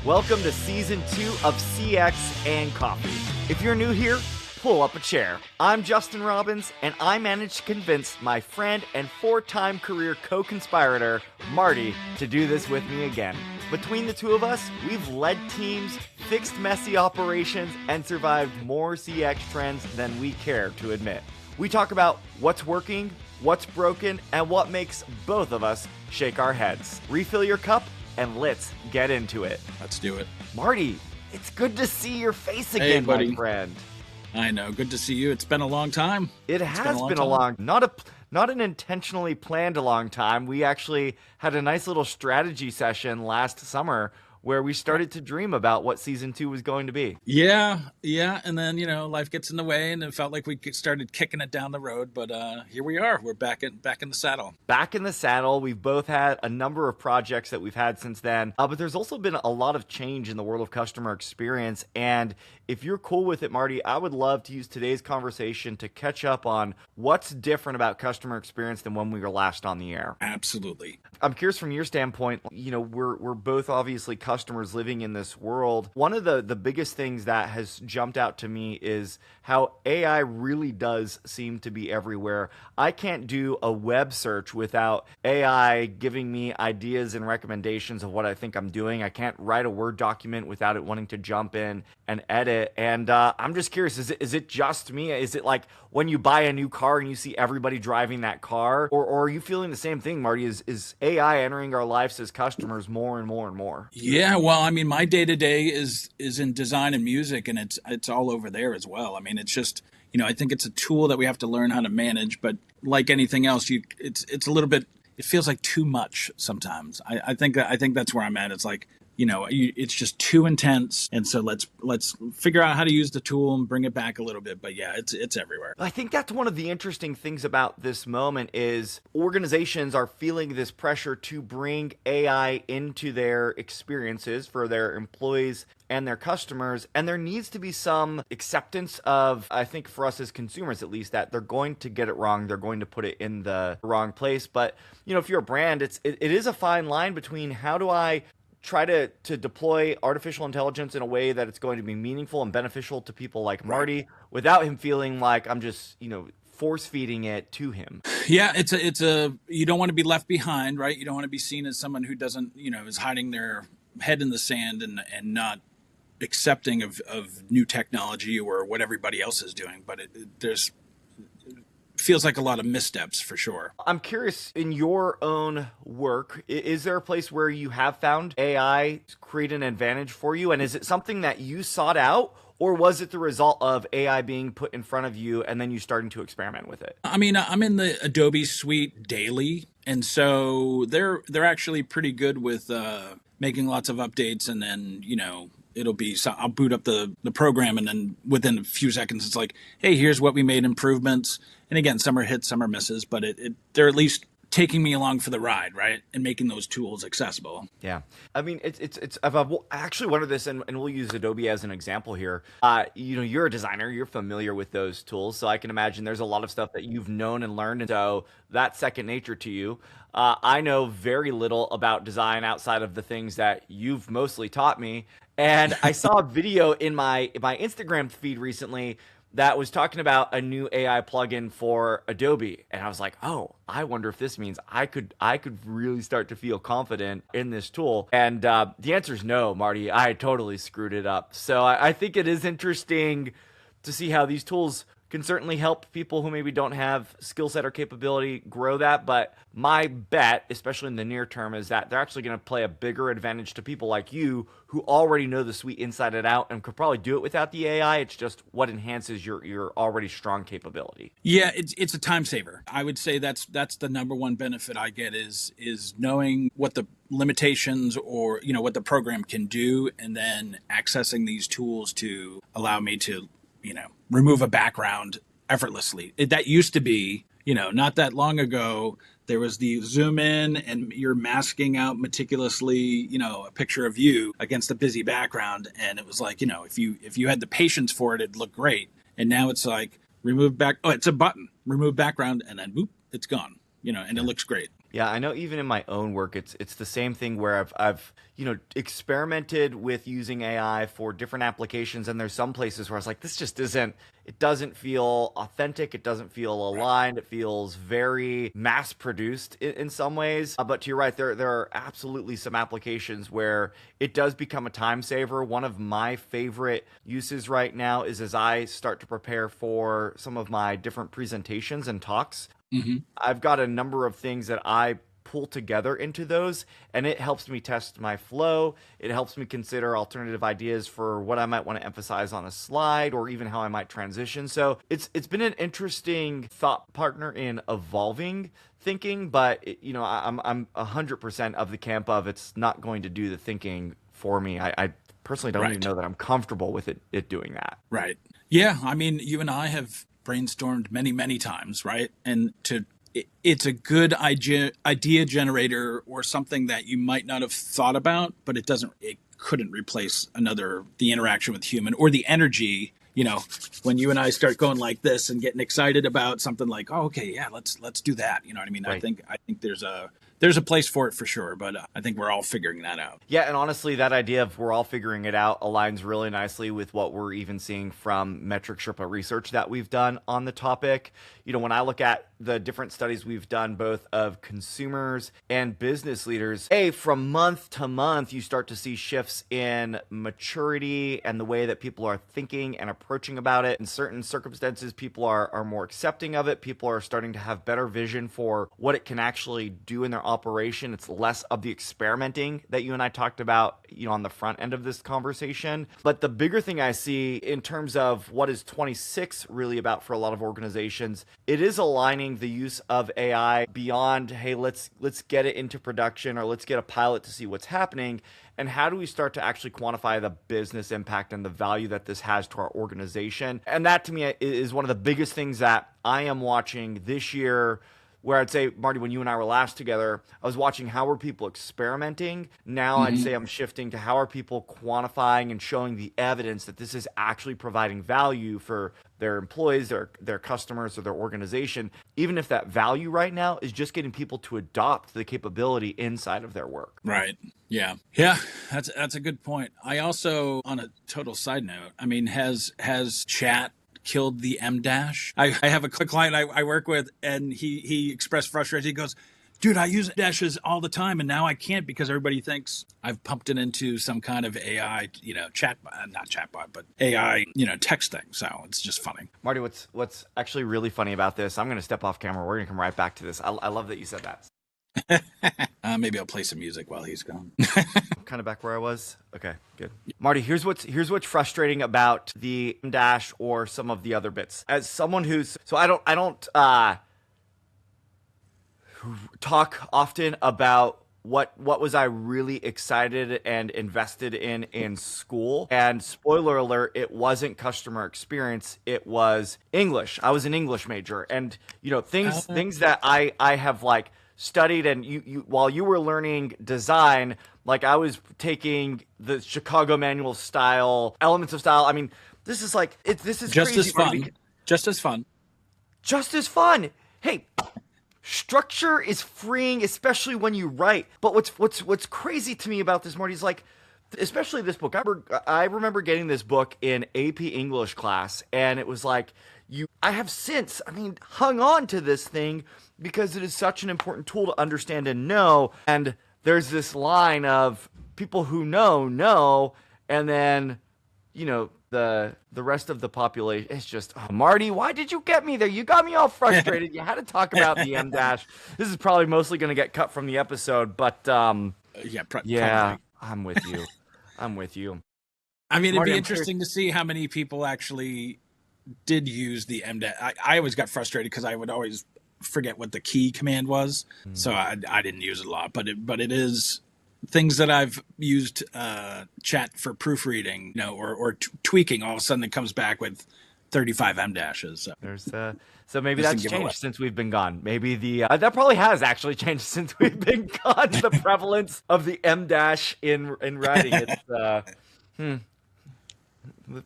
Welcome to Season 2 of CX and Coffee. If you're new here, pull up a chair. I'm Justin Robbins, and I managed to convince my friend and 4-time career co-conspirator, Marty, to do this with me again. Between the two of us, we've led teams, fixed messy operations, and survived more CX trends than we care to admit. We talk about what's working, what's broken, and what makes both of us shake our heads. Refill your cup, and let's get into it. Let's do it. Marty, it's good to see your face again, buddy. my friend. I know. Good to see you. It's been a long time. It has been a long, not an intentionally planned a long time. We actually had a nice little strategy session last summer where we started to dream about what season 2 was going to be. Yeah. And then, life gets in the way and it felt like we started kicking it down the road. But here we are. We're back in the saddle. Back in the saddle. We've both had a number of projects that we've had since then. But there's also been a lot of change in the world of customer experience. And if you're cool with it, Marty, I would love to use today's conversation to catch up on what's different about customer experience than when we were last on the air. Absolutely. I'm curious from your standpoint, we're both obviously customers living in this world. One of the biggest things that has jumped out to me is how AI really does seem to be everywhere. I can't do a web search without AI giving me ideas and recommendations of what I think I'm doing. I can't write a Word document without it wanting to jump in and edit. And I'm just curious, is it just me? Is it like when you buy a new car and you see everybody driving that car? Or are you feeling the same thing, Marty? Is AI entering our lives as customers more and more and more? Yeah, well, I mean, my day-to-day is in design and music, and it's all over there as well. I mean, it's just, I think it's a tool that we have to learn how to manage, but like anything else, it's a little bit, it feels like too much sometimes. I think that's where I'm at. It's like, it's just too intense. And so let's figure out how to use the tool and bring it back a little bit. But yeah, it's everywhere. I think that's one of the interesting things about this moment is organizations are feeling this pressure to bring AI into their experiences for their employees and their customers. And there needs to be some acceptance of, I think for us as consumers at least, that they're going to get it wrong. They're going to put it in the wrong place. But, if you're a brand, it is a fine line between how do I try to deploy artificial intelligence in a way that it's going to be meaningful and beneficial to people like Marty without him feeling like I'm just, force feeding it to him. Yeah, it's a you don't want to be left behind, right? You don't want to be seen as someone who doesn't, is hiding their head in the sand and not accepting of new technology or what everybody else is doing. But there's feels like a lot of missteps for sure. I'm curious, in your own work, is there a place where you have found AI create an advantage for you? And is it something that you sought out, or was it the result of AI being put in front of you and then you starting to experiment with it? I mean, I'm in the Adobe suite daily, and so they're actually pretty good with making lots of updates, and then, I'll boot up the program, and then within a few seconds, it's like, hey, here's what we made improvements. And again, some are hits, some are misses, but they're at least taking me along for the ride, right? And making those tools accessible. Yeah. I mean, I've actually wondered this, and we'll use Adobe as an example here. You're a designer, you're familiar with those tools, so I can imagine there's a lot of stuff that you've known and learned, and so that's second nature to you. I know very little about design outside of the things that you've mostly taught me. And I saw a video in my Instagram feed recently that was talking about a new AI plugin for Adobe. And I was like, oh, I wonder if this means I could really start to feel confident in this tool. And the answer is no, Marty. I totally screwed it up. So I think it is interesting to see how these tools can certainly help people who maybe don't have skill set or capability grow that. But my bet, especially in the near term, is that they're actually going to play a bigger advantage to people like you who already know the suite inside and out and could probably do it without the AI. It's just what enhances your already strong capability. Yeah, it's a time saver. I would say that's the number one benefit I get is knowing what the limitations or, what the program can do, and then accessing these tools to allow me to, remove a background effortlessly. That used to be, not that long ago, there was the zoom in and you're masking out meticulously, a picture of you against a busy background. And it was like, if you had the patience for it, it'd look great. And now it's like it's a button, remove background, and then boop, it's gone, and it looks great. Yeah, I know even in my own work, it's the same thing where I've experimented with using AI for different applications, and there's some places where I was like, this just isn't. It doesn't feel authentic. It doesn't feel Right. aligned. It feels very mass produced in some ways. But to your right, there are absolutely some applications where it does become a time saver. One of my favorite uses right now is as I start to prepare for some of my different presentations and talks. Hmm. I've got a number of things that I pull together into those, and it helps me test my flow. It helps me consider alternative ideas for what I might want to emphasize on a slide or even how I might transition. So it's been an interesting thought partner in evolving thinking, but I'm 100% of the camp of it's not going to do the thinking for me. I personally don't even Right. know that I'm comfortable with it doing that. Right. Yeah. I mean, you and I have brainstormed many, many times, right? And it's a good idea generator or something that you might not have thought about, but it couldn't replace the interaction with human or the energy. When you and I start going like this and getting excited about something like, oh, okay, yeah, let's do that. You know what I mean? Right. I think there's a place for it for sure, but I think we're all figuring that out. Yeah, and honestly, that idea of we're all figuring it out aligns really nicely with what we're even seeing from Metric Sherpa research that we've done on the topic. When I look at the different studies we've done, both of consumers and business leaders, from month to month, you start to see shifts in maturity and the way that people are thinking and approaching about it. In certain circumstances, people are more accepting of it. People are starting to have better vision for what it can actually do in their operation. It's less of the experimenting that you and I talked about, on the front end of this conversation. But the bigger thing I see in terms of what is 26 really about for a lot of organizations, it is aligning the use of AI beyond, hey, let's get it into production or let's get a pilot to see what's happening. And how do we start to actually quantify the business impact and the value that this has to our organization? And that to me is one of the biggest things that I am watching this year, where I'd say, Marty, when you and I were last together, I was watching how were people experimenting. Now I'd Hmm. say I'm shifting to how are people quantifying and showing the evidence that this is actually providing value for their employees, their customers, or their organization, even if that value right now is just getting people to adopt the capability inside of their work. Right. Yeah. Yeah. That's a good point. I also, on a total side note, I mean, has chat killed the M dash? I have a client I work with, and he expressed frustration. He goes, dude, I use dashes all the time, and now I can't because everybody thinks I've pumped it into some kind of AI, not chatbot, but AI, text thing. So it's just funny. Marty, what's actually really funny about this, I'm going to step off camera. We're going to come right back to this. I love that you said that. Maybe I'll play some music while he's gone. Kind of back where I was. Okay, good. Marty, here's what's frustrating about the dash or some of the other bits. As someone who's I don't talk often about what was I really excited and invested in school. And spoiler alert, it wasn't customer experience, it was English. I was an English major, and things that I have like studied, and you while you were learning design, like I was taking the Chicago manual style, elements of style. I mean, this is Just crazy, as fun. Just as fun. just as fun. Hey, structure is freeing, especially when you write. But what's crazy to me about this, Marty, is like, especially this book. I remember getting this book in AP English class, and it was like, I have since, hung on to this thing because it is such an important tool to understand and know. And there's this line of people who know, and then, the rest of the population. It's just, oh, Marty, why did you get me there? You got me all frustrated. You had to talk about the M dash. This is probably mostly going to get cut from the episode, but Yeah, yeah, probably. I'm with you. I'm with you. I mean, it'd Marty, be I'm curious. interesting to see how many people actually did use the MDAT. I always got frustrated because I would always forget what the key command was, so I didn't use it a lot. But it is things that I've used chat for proofreading, or tweaking. All of a sudden, it comes back with 35 M dashes. So There's so maybe just to that's give changed away. since we've been gone. Maybe that probably has actually changed since we've been gone. The prevalence of the M dash in writing. It's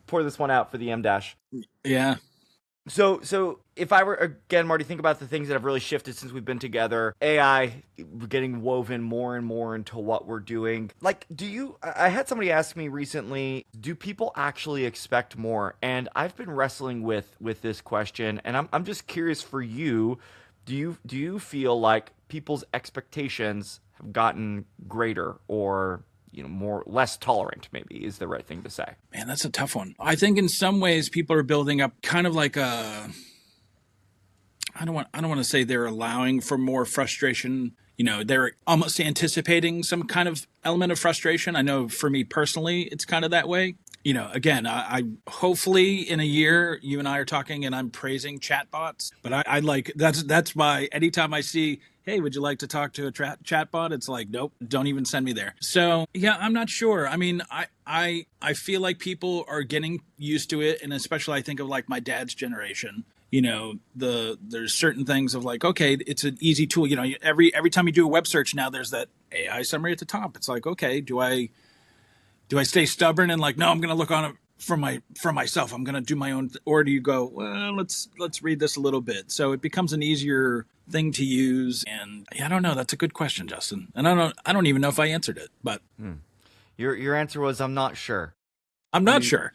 pour this one out for the M dash. Yeah. So if I were, again, Marty, think about the things that have really shifted since we've been together. AI getting woven more and more into what we're doing. Like, I had somebody ask me recently, do people actually expect more? And I've been wrestling with this question, and I'm just curious for you, do you feel like people's expectations have gotten greater, or more less tolerant, maybe is the right thing to say? Man, that's a tough one. I think in some ways people are building up kind of like a, I don't want to say they're allowing for more frustration. They're almost anticipating some kind of element of frustration. I know for me personally, it's kind of that way. Again, I hopefully in a year, you and I are talking and I'm praising chatbots, but I like, that's my, anytime I see, hey, would you like to talk to a chatbot? It's like, nope, don't even send me there. So yeah, I'm not sure. I mean, I feel like people are getting used to it. And especially I think of like my dad's generation, there's certain things of like, okay, it's an easy tool. Every time you do a web search now, there's that AI summary at the top. It's like, okay, do I stay stubborn and like, no, I'm going to look on it for myself. I'm going to do my own, or do you go, well, let's read this a little bit. So it becomes an easier thing to use. And yeah, I don't know. That's a good question, Justin. And I don't even know if I answered it, but Your answer was, I'm not sure. I'm not sure.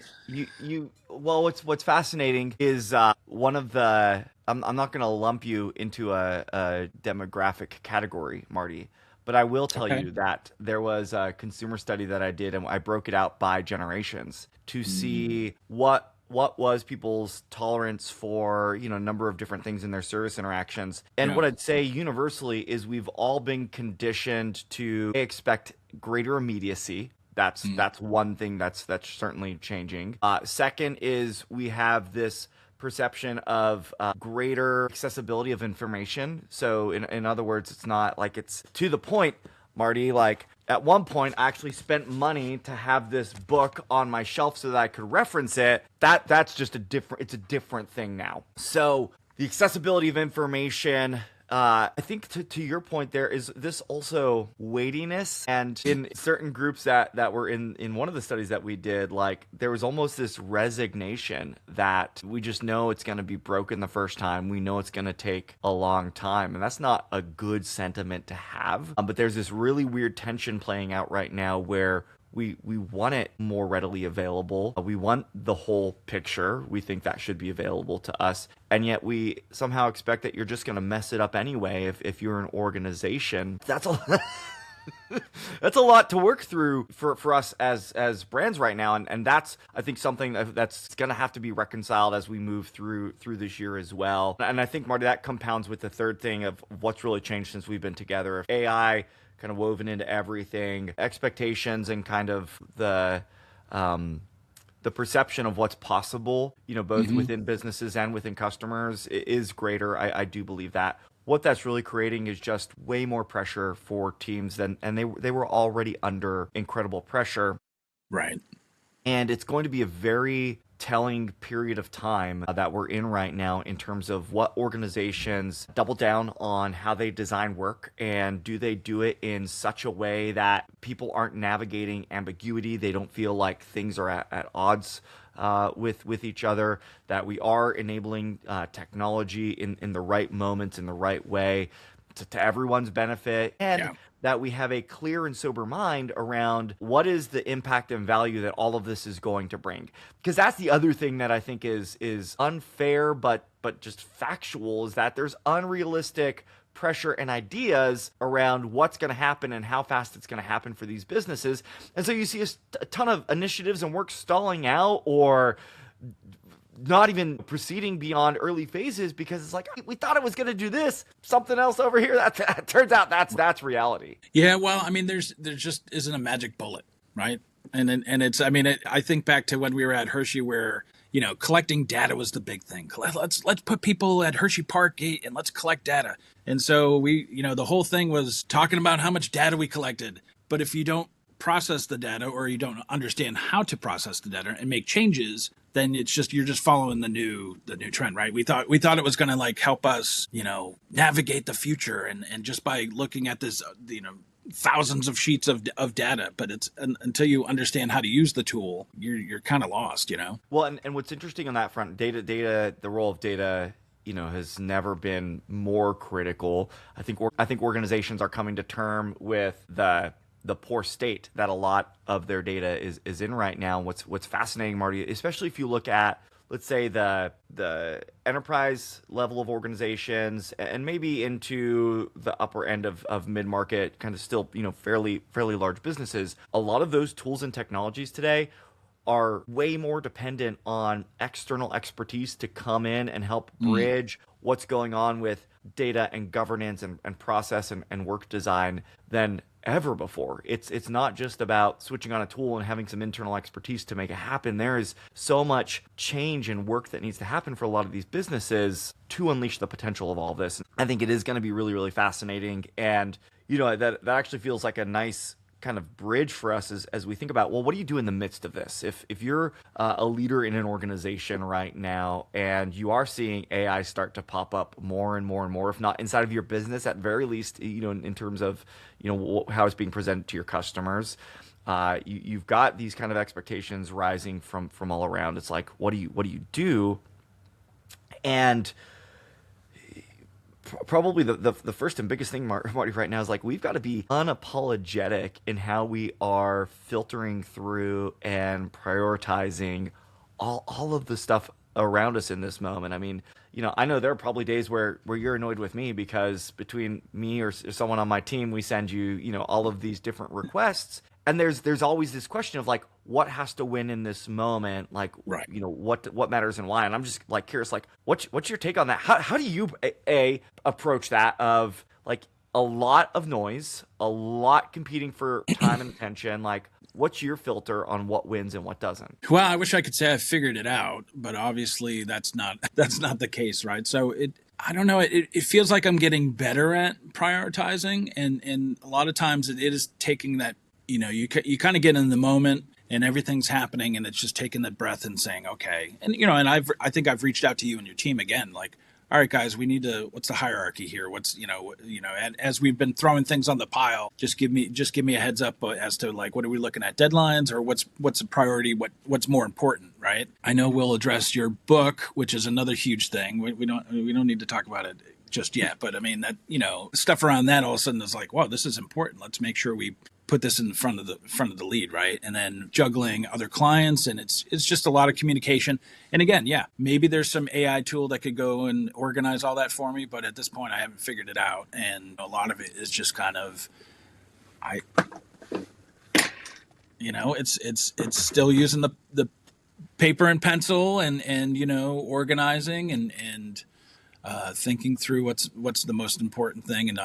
Well, what's fascinating is one of the, I'm not going to lump you into a demographic category, Marty, but I will tell you that there was a consumer study that I did, and I broke it out by generations to see what was people's tolerance for, a number of different things in their service interactions. And what I'd say universally is we've all been conditioned to expect greater immediacy. That's one thing that's certainly changing. Second is we have this perception of greater accessibility of information. So in other words, it's not like it's to the point, Marty, like at one point I actually spent money to have this book on my shelf so that I could reference it. That's just it's a different thing now. So the accessibility of information, I think to your point, there is this also weightiness, and in certain groups that were in one of the studies that we did, like there was almost this resignation that we just know it's going to be broken the first time. We know it's going to take a long time, and that's not a good sentiment to have. But there's this really weird tension playing out right now where we want it more readily available. We want the whole picture. We think that should be available to us. And yet we somehow expect that you're just going to mess it up anyway if you're an organization. That's a lot to work through for us as brands right now. And that's, I think, something that's going to have to be reconciled as we move through this year as well. And I think, Marty, that compounds with the third thing of what's really changed since we've been together. AI kind of woven into everything, expectations, and kind of the perception of what's possible, both within businesses and within customers is greater. I do believe that. What that's really creating is just way more pressure for teams and they were already under incredible pressure. Right. And it's going to be a very telling period of time that we're in right now in terms of what organizations double down on how they design work, and do they do it in such a way that people aren't navigating ambiguity, they don't feel like things are at odds with each other, that we are enabling technology in the right moments, in the right way to everyone's benefit, and that we have a clear and sober mind around what is the impact and value that all of this is going to bring. Because that's the other thing that I think is unfair, but just factual, is that there's unrealistic pressure and ideas around what's going to happen and how fast it's going to happen for these businesses. And so you see a ton of initiatives and work stalling out or not even proceeding beyond early phases because it's like, we thought it was going to do this, something else over here. That turns out that's reality. Yeah. Well, I mean, there just isn't a magic bullet, right? And it's, I mean, I think back to when we were at Hershey where, collecting data was the big thing. Let's put people at Hershey Park Gate and let's collect data. And so we, the whole thing was talking about how much data we collected. But if you don't process the data or you don't understand how to process the data and make changes, then it's just, you're just following the new trend, right? We thought it was going to like help us, navigate the future. And just by looking at this, thousands of sheets of data, but it's until you understand how to use the tool, you're kind of lost, Well, and what's interesting on that front, data, the role of data, has never been more critical. I think organizations are coming to term with the poor state that a lot of their data is in right now. What's fascinating, Marty, especially if you look at, let's say, the enterprise level of organizations and maybe into the upper end of mid-market, kind of still, fairly large businesses, a lot of those tools and technologies today are way more dependent on external expertise to come in and help bridge what's going on with data and governance and process and work design than ever before. It's not just about switching on a tool and having some internal expertise to make it happen. There is so much change and work that needs to happen for a lot of these businesses to unleash the potential of all of this. I think it is going to be really, really fascinating. And, that actually feels like a nice kind of bridge for us as we think about, well, what do you do in the midst of this? If you're a leader in an organization right now and you are seeing AI start to pop up more and more and more, if not inside of your business, at very least, in terms of, how it's being presented to your customers, you've got these kind of expectations rising from all around. It's like, what do you do? And probably the first and biggest thing, Marty, right now is like, we've got to be unapologetic in how we are filtering through and prioritizing all of the stuff around us in this moment. I mean, I know there are probably days where you're annoyed with me because between me or someone on my team, we send you, all of these different requests. And there's always this question of like, what has to win in this moment? Like, right. What matters and why? And I'm just like curious, like, what's your take on that? How do you approach that of like a lot of noise, a lot competing for time and attention? Like, what's your filter on what wins and what doesn't? Well, I wish I could say I figured it out, but obviously that's not the case, right? So I don't know. It feels like I'm getting better at prioritizing, and a lot of times it is taking that. You kind of get in the moment and everything's happening, and it's just taking that breath and saying, okay. And and I think I've reached out to you and your team again, like, all right, guys, we need to. What's the hierarchy here? What's and as we've been throwing things on the pile, just give me a heads up as to like, what are we looking at, deadlines, or what's a priority, what's more important, right? I know we'll address your book, which is another huge thing. We don't need to talk about it just yet, but I mean that stuff around that all of a sudden is like, wow, this is important. Let's make sure we put this in front of the lead, right? And then juggling other clients, and it's just a lot of communication. And again, yeah, maybe there's some AI tool that could go and organize all that for me, but at this point I haven't figured it out. And a lot of it is just kind of it's still using the paper and pencil and organizing and thinking through what's the most important thing, and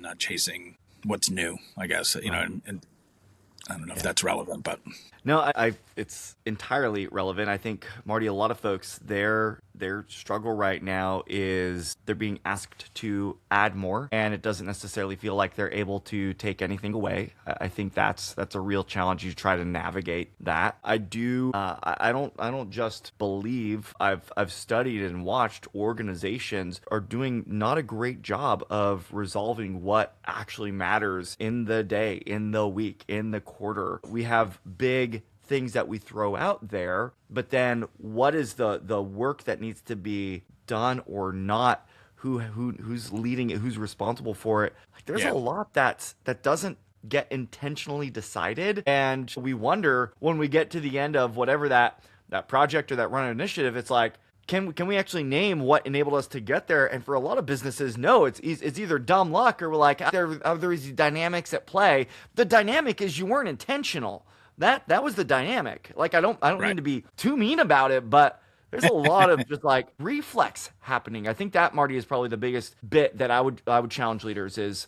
not chasing what's new, I guess, and I don't know if that's relevant, but no, it's entirely relevant. I think, Marty, a lot of folks, their struggle right now is they're being asked to add more, and it doesn't necessarily feel like they're able to take anything away. I think that's a real challenge. You try to navigate that. I don't just believe. I've studied and watched organizations are doing not a great job of resolving what actually matters in the day, in the week, in the quarter. We have big things that we throw out there, but then what is the work that needs to be done or not? Who's leading it? Who's responsible for it? Like, there's a lot that doesn't get intentionally decided, and we wonder when we get to the end of whatever that project or that run initiative. It's like, can we actually name what enabled us to get there? And for a lot of businesses, no, it's either dumb luck or we're like, there are these dynamics at play. The dynamic is you weren't intentional. That was the dynamic. Like, I don't mean to be too mean about it, but there's a lot of just like reflex happening. I think that, Marty, is probably the biggest bit that I would challenge leaders is,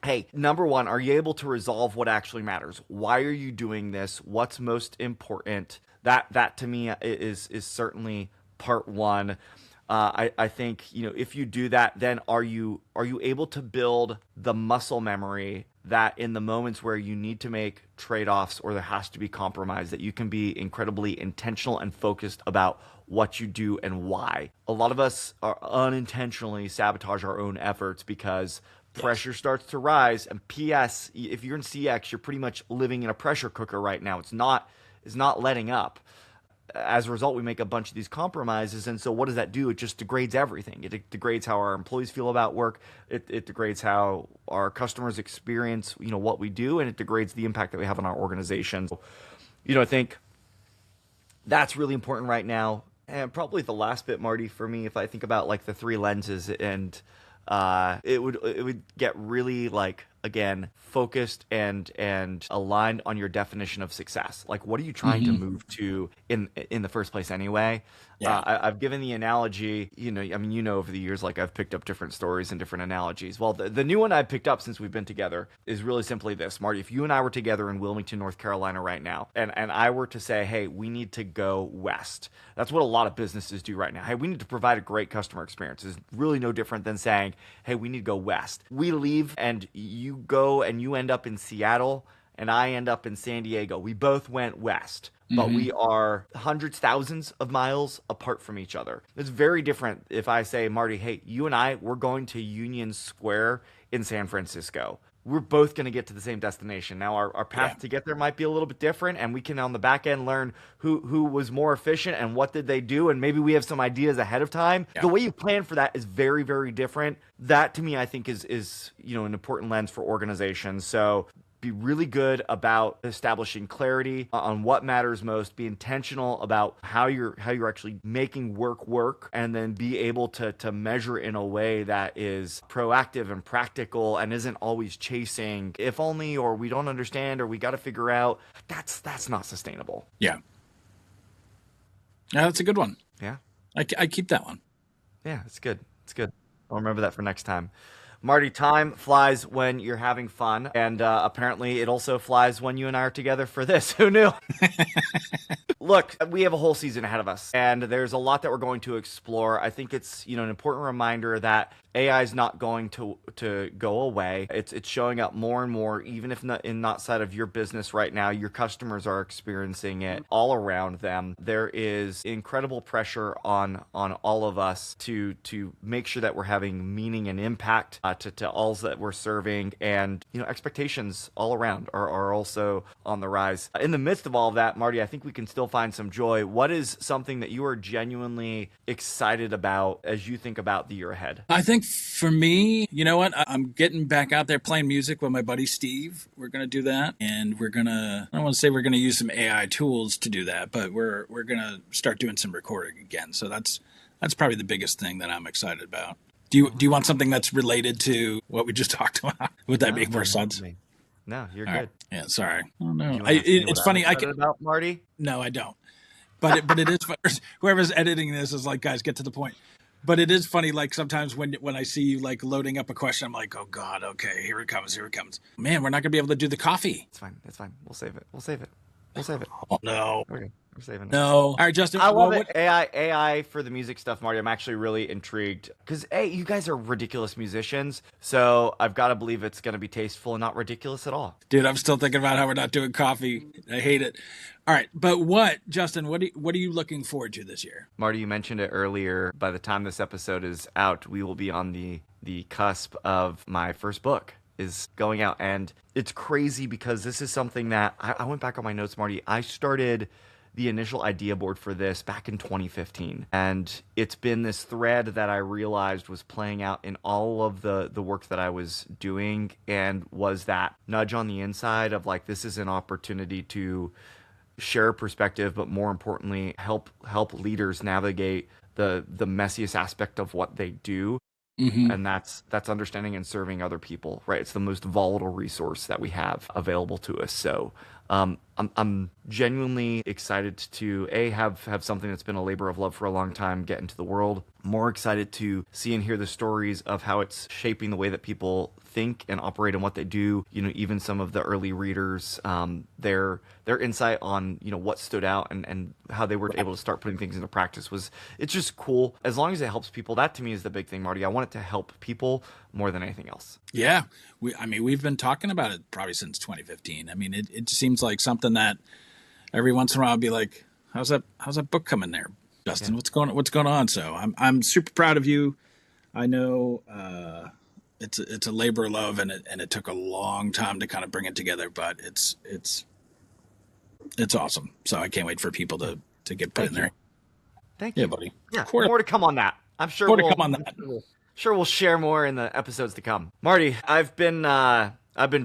hey, number one, are you able to resolve what actually matters? Why are you doing this? What's most important? That to me is certainly part one. I think, if you do that, then are you able to build the muscle memory that in the moments where you need to make trade-offs or there has to be compromise, that you can be incredibly intentional and focused about what you do and why. A lot of us are unintentionally sabotage our own efforts because Yes. pressure starts to rise. And PS, if you're in CX, you're pretty much living in a pressure cooker right now. It's not letting up. As a result, we make a bunch of these compromises. And so what does that do? It just degrades everything. It degrades how our employees feel about work. It degrades how our customers experience, what we do, and it degrades the impact that we have on our organization. So, I think that's really important right now. And probably the last bit, Marty, for me, if I think about like the three lenses, and it would get really, like, again, focused and aligned on your definition of success. Like, what are you trying to move to in the first place anyway? Yeah. I've given the analogy, over the years, like, I've picked up different stories and different analogies. Well, the new one I've picked up since we've been together is really simply this, Marty. If you and I were together in Wilmington, North Carolina right now, and I were to say, hey, we need to go west. That's what a lot of businesses do right now. Hey, we need to provide a great customer experience. It's really no different than saying, hey, we need to go west. We leave and you go and you end up in Seattle and I end up in San Diego. We both went west, but we are hundreds, thousands of miles apart from each other. It's very different if I say, Marty, hey, you and I, we're going to Union Square in San Francisco. We're both going to get to the same destination. Now, our path to get there might be a little bit different, and we can on the back end learn who was more efficient and what did they do, and maybe we have some ideas ahead of time. The way you plan for that is very, very different. That, to me, I think is an important lens for organizations. So be really good about establishing clarity on what matters most. Be intentional about how you're actually making work, and then be able to measure in a way that is proactive and practical and isn't always chasing if only, or we don't understand, or we got to figure out. That's not sustainable. Yeah. Yeah, that's a good one. Yeah. I keep that one. Yeah, it's good. It's good. I'll remember that for next time. Marty, time flies when you're having fun, and apparently it also flies when you and I are together for this. Who knew? Look, we have a whole season ahead of us, and there's a lot that we're going to explore. I think it's an important reminder that AI is not going to go away. It's showing up more and more, even if not side of your business right now. Your customers are experiencing it all around them. There is incredible pressure on all of us to make sure that we're having meaning and impact to all that we're serving, and expectations all around are also on the rise. In the midst of all of that, Marty, I think we can still find some joy. What is something that you are genuinely excited about as you think about the year ahead? I think for me, you know what? I'm getting back out there playing music with my buddy Steve. We're going to do that. And I don't want to say we're going to use some AI tools to do that, but we're going to start doing some recording again. So that's probably the biggest thing that I'm excited about. Do you want something that's related to what we just talked about? Would that make more sense? No, you're All good. right. Yeah, sorry. Oh, no. It's funny. I can about Marty. No, I don't. But it is. Whoever's editing this is like, guys, get to the point. But it is funny. Like sometimes when I see you like loading up a question, I'm like, oh God, okay, here it comes. Man, we're not gonna be able to do the coffee. It's fine. We'll save it. Oh no. Okay. We're saving it. No. All right, Justin. I love it. AI for the music stuff, Marty. I'm actually really intrigued because, you guys are ridiculous musicians. So I've got to believe it's going to be tasteful and not ridiculous at all. Dude, I'm still thinking about how we're not doing coffee. I hate it. All right. But Justin, what are you looking forward to this year? Marty, you mentioned it earlier. By the time this episode is out, we will be on the cusp of my first book is going out. And it's crazy because this is something that I went back on my notes, Marty. I started the initial idea board for this back in 2015. And it's been this thread that I realized was playing out in all of the work that I was doing, and was that nudge on the inside of like, this is an opportunity to share a perspective, but more importantly, help leaders navigate the messiest aspect of what they do. Mm-hmm. And that's understanding and serving other people, right? It's the most volatile resource that we have available to us. So I'm genuinely excited to have something that's been a labor of love for a long time get into the world. More excited to see and hear the stories of how it's shaping the way that people think and operate and what they do. Even some of the early readers, their insight on what stood out and how they were able to start putting things into practice it's just cool. As long as it helps people, that to me is the big thing, Marty. I want it to help people more than anything else. Yeah, we've been talking about it probably since 2015. It seems like something that every once in a while I'll be like, how's that book coming there, Justin? Yeah. What's going on? So I'm super proud of you. I know it's a labor of love, and it took a long time to kind of bring it together, but it's awesome. So I can't wait for people to get put in there. Thank you. Yeah, buddy. Yeah, more to come on that. I'm sure more to come on that. Sure, we'll share more in the episodes to come. Marty, I've been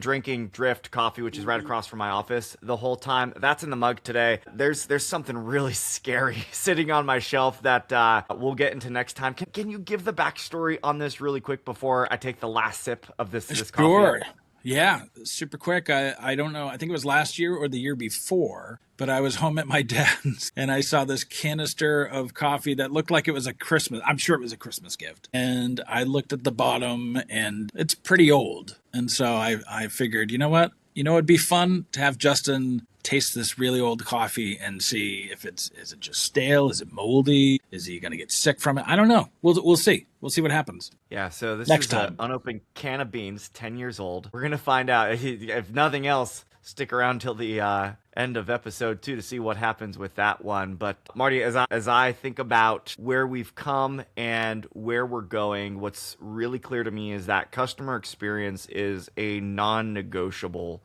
drinking Drift coffee, which is right across from my office the whole time. That's in the mug today. There's something really scary sitting on my shelf that we'll get into next time. Can you give the backstory on this really quick before I take the last sip of this coffee? Sure. Yeah, super quick. I don't know. I think it was last year or the year before, but I was home at my dad's and I saw this canister of coffee that looked like it was I'm sure it was a Christmas gift. And I looked at the bottom and it's pretty old. And so I figured, you know what? It'd be fun to have Justin taste this really old coffee and see if is it just stale? Is it moldy? Is he going to get sick from it? I don't know. We'll see. We'll see what happens. Yeah, so this Next is time. an unopened can of beans, 10 years old. We're going to find out. If nothing else, stick around till the end of episode 2 to see what happens with that one. But Marty, as I think about where we've come and where we're going, what's really clear to me is that customer experience is a non-negotiable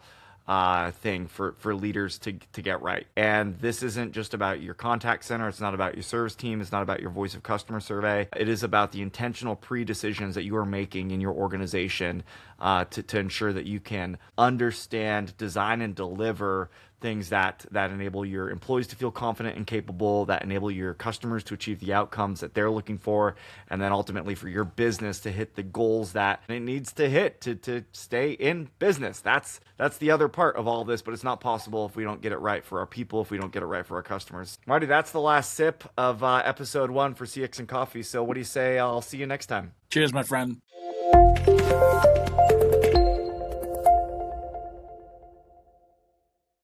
thing for leaders to get right. And this isn't just about your contact center. It's not about your service team. It's not about your voice of customer survey. It is about the intentional pre-decisions that you are making in your organization to ensure that you can understand, design, and deliver things that enable your employees to feel confident and capable, that enable your customers to achieve the outcomes that they're looking for, and then ultimately for your business to hit the goals that it needs to hit to stay in business. That's the other part of all this, but it's not possible if we don't get it right for our people, if we don't get it right for our customers. Marty, that's the last sip of episode 1 for CX and Coffee. So what do you say? I'll see you next time. Cheers, my friend.